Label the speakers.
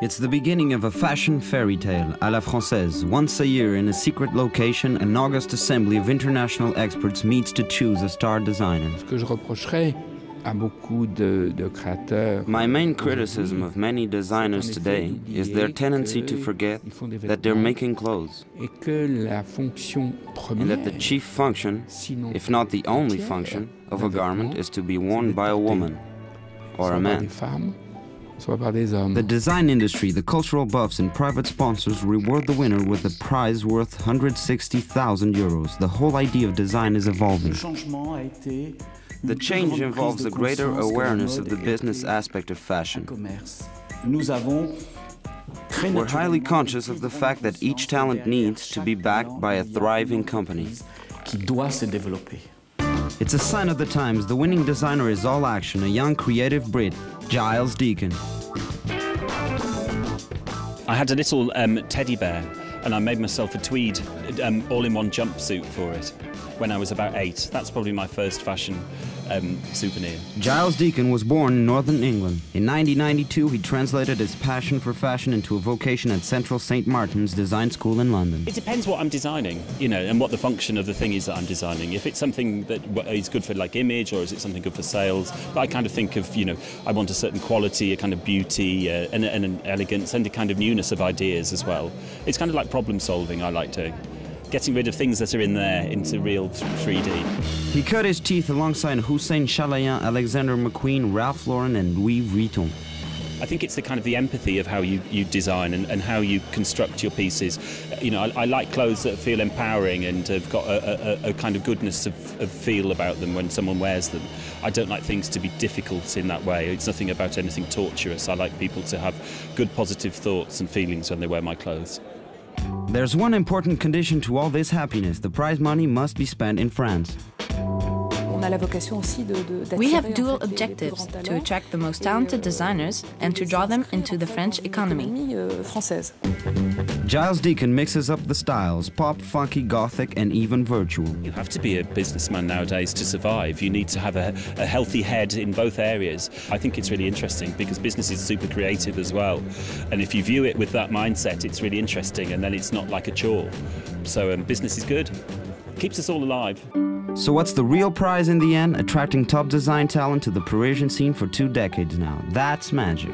Speaker 1: It's the beginning of a fashion fairy tale à la française. Once a year in a secret location, an august assembly of international experts meets to choose a star designer.
Speaker 2: Ce que je reprocherais à beaucoup de créateurs.
Speaker 1: My main criticism of many designers today is their tendency to forget that they're making clothes,
Speaker 2: Et que la fonction première,
Speaker 1: and that the chief function, if not the only function, of a garment is to be worn by a woman or a man. The design industry, the cultural buffs and private sponsors reward the winner with a prize worth 160,000 euros. The whole idea of design is evolving. The change involves a greater awareness of the business aspect of fashion. We're highly conscious of the fact that each talent needs to be backed by a thriving company. It's a sign of the times. The winning designer is all action, a young creative Brit, Giles Deacon.
Speaker 3: I had a little teddy bear, and I made myself a tweed all-in-one jumpsuit for it when I was about 8. That's probably my first fashion souvenir.
Speaker 1: Giles Deacon was born in northern England. In 1992, he translated his passion for fashion into a vocation at Central St. Martin's Design School in London.
Speaker 3: It depends what I'm designing, you know, and what the function of the thing is that I'm designing. If it's something that is good for like image, or is it something good for sales? But I kind of think of, you know, I want a certain quality, a kind of beauty, and an elegance, and a kind of newness of ideas as well. It's kind of like problem solving I like doing. Getting rid of things that are in there into real 3D.
Speaker 1: He cut his teeth alongside Hussein Chalayan, Alexander McQueen, Ralph Lauren and Louis Vuitton.
Speaker 3: I think it's the kind of the empathy of how you design and how you construct your pieces. You know, I like clothes that feel empowering and have got a kind of goodness of feel about them when someone wears them. I don't like things to be difficult in that way. It's nothing about anything torturous. I like people to have good positive thoughts and feelings when they wear my clothes.
Speaker 1: There's one important condition to all this happiness. The prize money must be spent in France.
Speaker 4: We have dual objectives, to attract the most talented designers and to draw them into the French economy.
Speaker 1: Giles Deacon mixes up the styles, pop, funky, gothic and even virtual.
Speaker 3: You have to be a businessman nowadays to survive. You need to have a healthy head in both areas. I think it's really interesting because business is super creative as well. And if you view it with that mindset, it's really interesting, and then it's not like a chore. So business is good. Keeps us all alive.
Speaker 1: So what's the real prize in the end? Attracting top design talent to the Parisian scene for 2 decades now. That's magic.